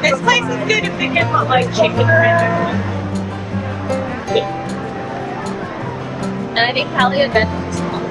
This place is good if they can put like chicken renders. And I think Callie and Ben is small.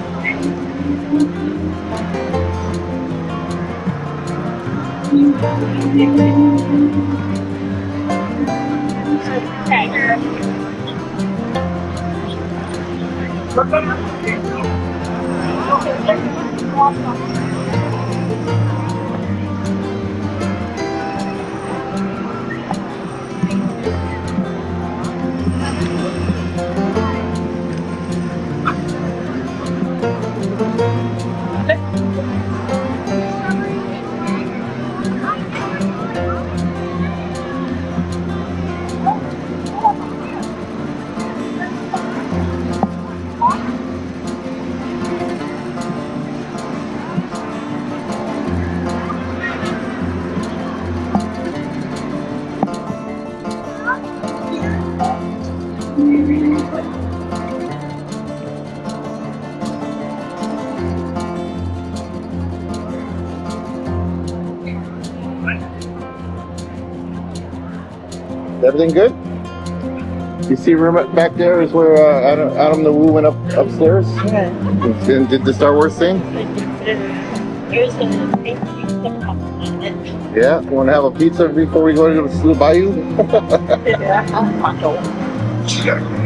Everything good? You see room back there is where Adam the Woo went upstairs? Yeah. And did the Star Wars thing? Yeah, you want to have a pizza before we go to the bayou? Yeah.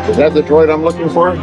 Is that the droid I'm looking for?